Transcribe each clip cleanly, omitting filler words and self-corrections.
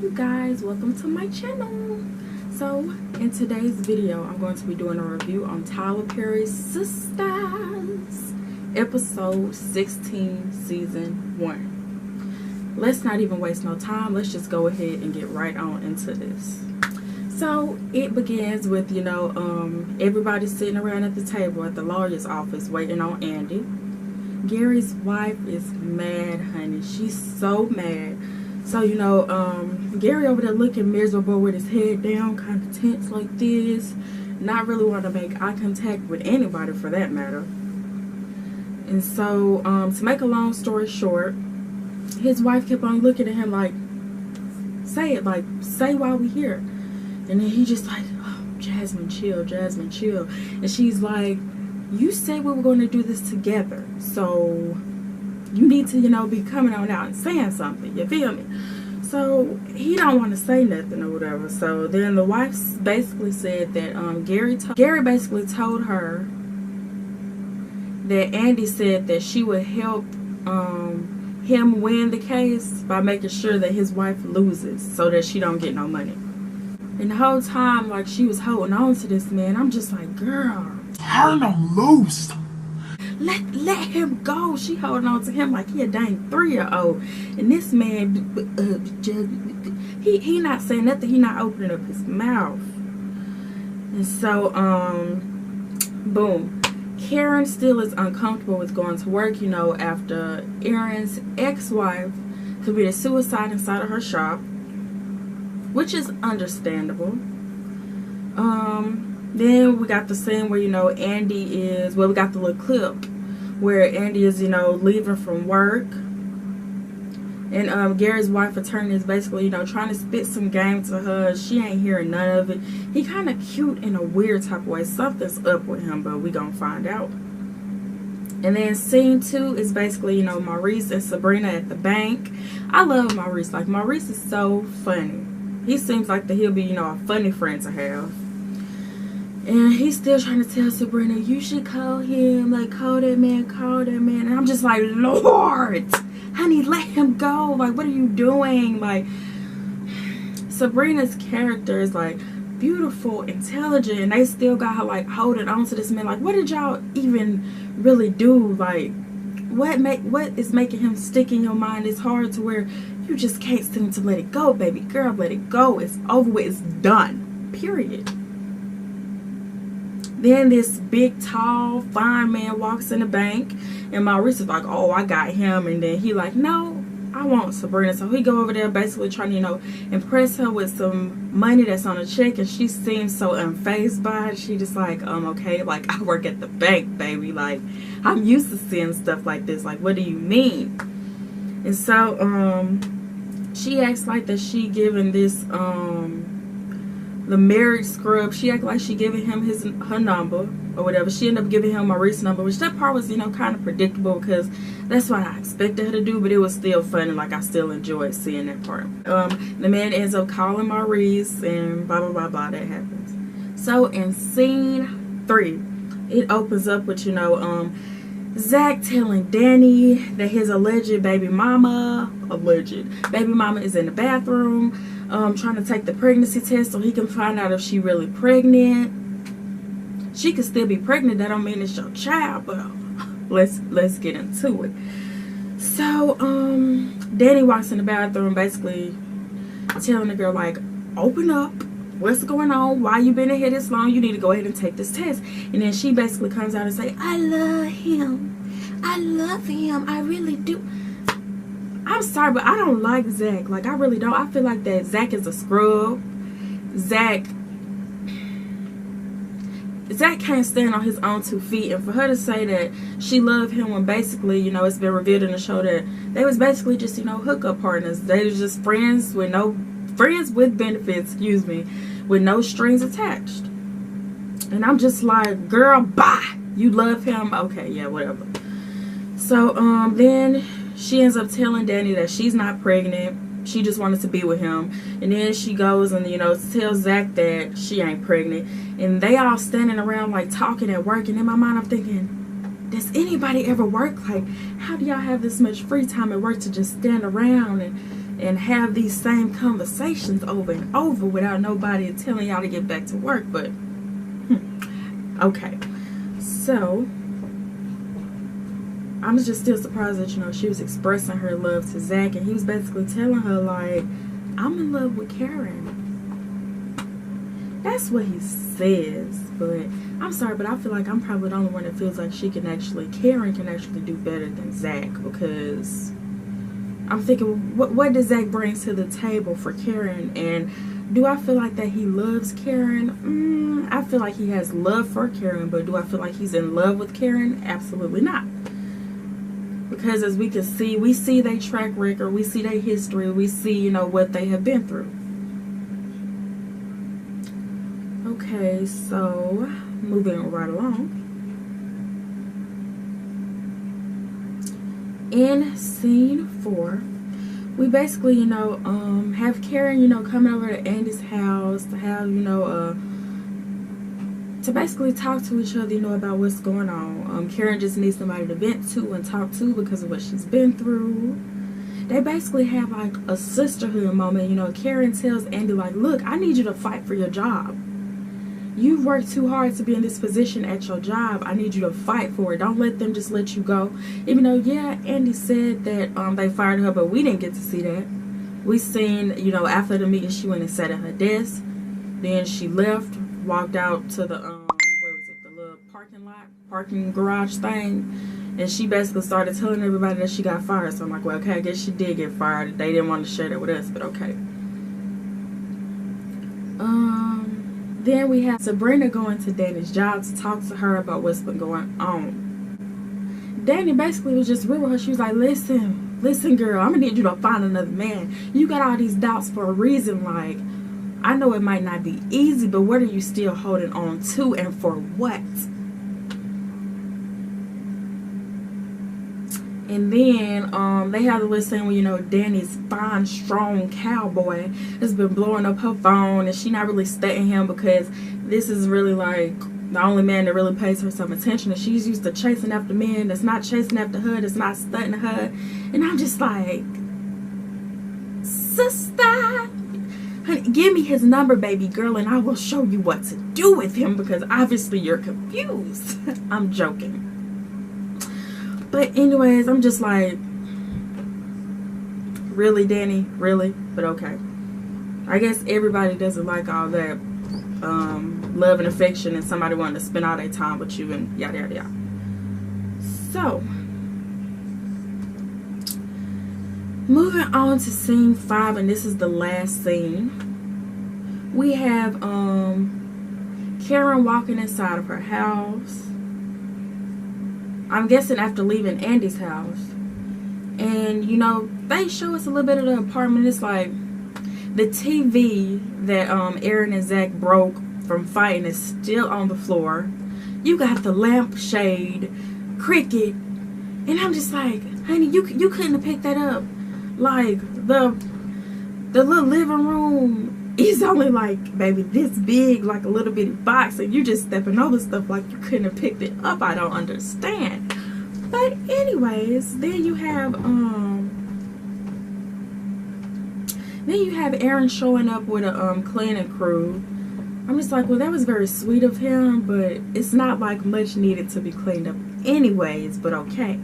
you guys, welcome to my channel. So in today's video I'm going to be doing a review on Tyler Perry's Sistas, episode 16, season 1. Let's not even waste no time, let's just go ahead and get right on into this. So it begins with, everybody sitting around at the table at the lawyer's office waiting on Andy. Gary's wife is mad, honey. She's so mad. So, Gary over there looking miserable with his head down, kind of tense like this. Not really want to make eye contact with anybody for that matter. And so, to make a long story short, his wife kept on looking at him like, say while we here. And then he just like, oh, Jasmine, chill, Jasmine, chill. And she's like, you said we were going to do this together. So you need to, be coming on out and saying something. You feel me? So he don't want to say nothing or whatever. So then the wife basically said that Gary basically told her that Andy said that she would help him win the case by making sure that his wife loses so that she don't get no money. And the whole time, like, she was holding on to this man. I'm just like, girl, turn him loose. Let him go. She holding on to him like he a dang 3-year-old. And this man, he not saying nothing. He not opening up his mouth. And so, boom. Karen still is uncomfortable with going to work, after Aaron's ex-wife committed suicide inside of her shop, which is understandable. Then we got the scene where, Andy is, we got the little clip where Andy is, leaving from work. And Gary's wife attorney is basically, trying to spit some game to her. She ain't hearing none of it. He kind of cute in a weird type of way. Something's up with him, but we gonna find out. And then scene 2 is basically, Maurice and Sabrina at the bank. I love Maurice. Like, Maurice is so funny. He seems like that he'll be, a funny friend to have. And he's still trying to tell Sabrina, you should call him, like, call that man. And I'm just like, Lord, honey, let him go. Like, what are you doing? Like, Sabrina's character is, like, beautiful, intelligent, and they still got her, like, holding on to this man. Like, what did y'all even really do? Like, what is making him stick in your mind? It's hard to where you just can't seem to let it go, baby girl. Let it go. It's over with. It's done. Period. Then this big, tall, fine man walks in the bank, and Maurice is like, oh, I got him. And then he like, no, I want Sabrina. So he go over there basically trying to, impress her with some money that's on a check, and she seems so unfazed by it. She just like, okay, like, I work at the bank, baby. Like, I'm used to seeing stuff like this. Like, what do you mean? And so, she acts like that she giving this, the marriage scrub, she act like she giving him her number or whatever. She ended up giving him Maurice's number, which that part was, kind of predictable because that's what I expected her to do, but it was still funny. Like, I still enjoyed seeing that part. The man ends up calling Maurice and blah, blah, blah, blah. That happens. So in scene 3, it opens up with, Zach telling Danny that his alleged baby mama is in the bathroom, trying to take the pregnancy test so he can find out if she really pregnant. She could still be pregnant. That don't mean it's your child, but let's get into it. So Danny walks in the bathroom basically telling the girl, like, open up. What's going on? Why you been in here this long? You need to go ahead and take this test. And then she basically comes out and say, I love him. I love him. I really do. I'm sorry, but I don't like Zach. Like, I really don't. I feel like that Zach is a scrub. Zach can't stand on his own 2 feet. And for her to say that she loved him when basically, it's been revealed in the show that they was basically just, hookup partners. They was just friends with benefits, with no strings attached. And I'm just like, girl, bye. You love him? Okay, yeah, whatever. So, then she ends up telling Danny that she's not pregnant. She just wanted to be with him. And then she goes and, tells Zach that she ain't pregnant. And they all standing around, like, talking at work. And in my mind, I'm thinking, does anybody ever work? Like, how do y'all have this much free time at work to just stand around and and have these same conversations over and over without nobody telling y'all to get back to work. But okay, so I'm just still surprised that, you know, she was expressing her love to Zach, and he was basically telling her, like, I'm in love with Karen. That's what he says. But I'm sorry, but I feel like I'm probably the only one that feels like Karen can actually do better than Zach, because I'm thinking, what does Zach bring to the table for Karen? And do I feel like that he loves Karen? I feel like he has love for Karen, but do I feel like he's in love with Karen? Absolutely not. Because as we can see, we see their track record, we see their history, we see, you know, what they have been through. Okay, so moving right along. In scene 4, we basically, you know, have Karen, you know, coming over to Andy's house to have, you know, to basically talk to each other, you know, about what's going on. Karen just needs somebody to vent to and talk to because of what she's been through. They basically have like a sisterhood moment. You know, Karen tells Andy, like, look, I need you to fight for your job. You've worked too hard to be in this position at your job. I need you to fight for it. Don't let them just let you go. Even though, yeah, Andy said that they fired her, but we didn't get to see that. We seen, you know, after the meeting, she went and sat at her desk. Then she left, walked out to the, where was it, the little parking garage thing. And she basically started telling everybody that she got fired. So I'm like, well, okay, I guess she did get fired. They didn't want to share that with us, but okay. Then we have Sabrina going to Danny's job to talk to her about what's been going on. Danny basically was just real with her. She was like, listen, girl, I'm gonna need you to find another man. You got all these doubts for a reason. Like, I know it might not be easy, but what are you still holding on to, and for what? And then they have the little scene where, you know, Danny's fine, strong cowboy has been blowing up her phone, and she not really studying him because this is really like the only man that really pays her some attention. And she's used to chasing after men that's not chasing after her, that's not studying her. And I'm just like, sister, honey, give me his number, baby girl, and I will show you what to do with him, because obviously you're confused. I'm joking. But anyways, I'm just like, really, Danny? Really? But okay. I guess everybody doesn't like all that love and affection and somebody wanting to spend all their time with you and yada, yada, yada. So, moving on to scene 5, and this is the last scene. We have Karen walking inside of her house. I'm guessing after leaving Andy's house. And, you know, they show us a little bit of the apartment. It's like the TV that Aaron and Zach broke from fighting is still on the floor. You got the lampshade, cricket. And I'm just like, honey, you couldn't have picked that up. Like, the little living room is only like, baby, this big, like a little bitty box, and you just stepping over stuff like you couldn't have picked it up. I don't understand. But anyways, then you have Aaron showing up with a cleaning crew. I'm just like, well, that was very sweet of him, but it's not like much needed to be cleaned up anyways, but okay.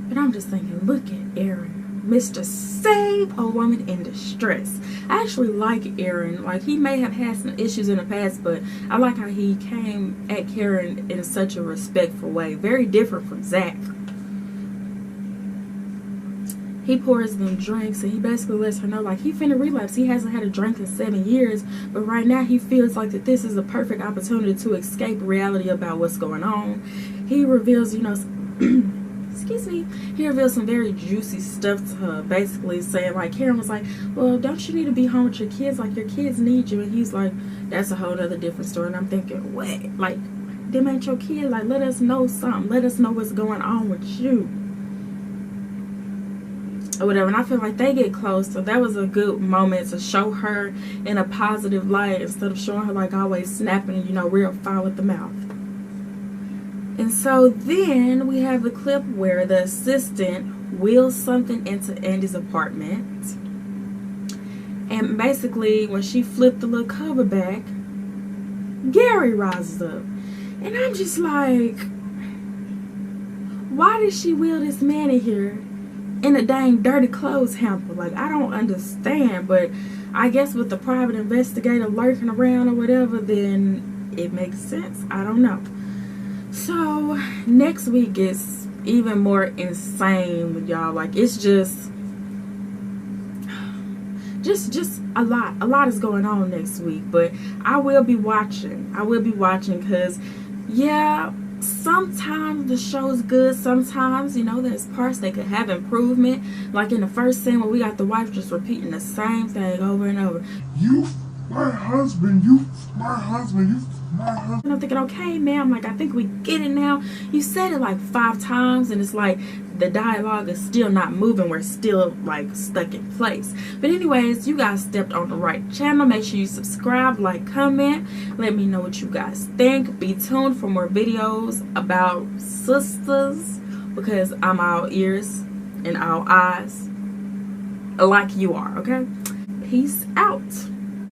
But I'm just thinking, look at Aaron, Mr. Save a Woman in Distress. I actually like Aaron. Like, he may have had some issues in the past, but I like how he came at Karen in such a respectful way. Very different from Zach. He pours them drinks, and he basically lets her know, like, he finna relapse. He hasn't had a drink in 7 years, but right now he feels like that this is a perfect opportunity to escape reality about what's going on. He reveals, you know, excuse me, he revealed some very juicy stuff to her, basically saying, like, Karen was like, well, don't you need to be home with your kids? Like, your kids need you. And he's like, that's a whole other different story. And I'm thinking, what? Like, them ain't your kids. Like, let us know something. Let us know what's going on with you, or whatever. And I feel like they get close, so that was a good moment to show her in a positive light instead of showing her like always snapping and, you know, real foul with the mouth. And so then we have the clip where the assistant wheels something into Andy's apartment. And basically, when she flipped the little cover back, Gary rises up. And I'm just like, why did she wheel this man in here in a dang dirty clothes hamper? Like, I don't understand. But I guess with the private investigator lurking around or whatever, then it makes sense. I don't know. So next week is even more insane with y'all. Like, it's just a lot is going on next week. But I will be watching because yeah, sometimes the show's good, sometimes, you know, there's parts that could have improvement. Like in the first scene where we got the wife just repeating the same thing over and over. You, my husband, you, my husband, you, my husband. And I'm thinking, okay, ma'am, like, I think we get it now. You said it like 5 times, and it's like the dialogue is still not moving. We're still like stuck in place. But anyways, you guys stepped on the right channel. Make sure you subscribe, like, comment. Let me know what you guys think. Be tuned for more videos about Sistas, because I'm all ears and all eyes like you are, okay? Peace out.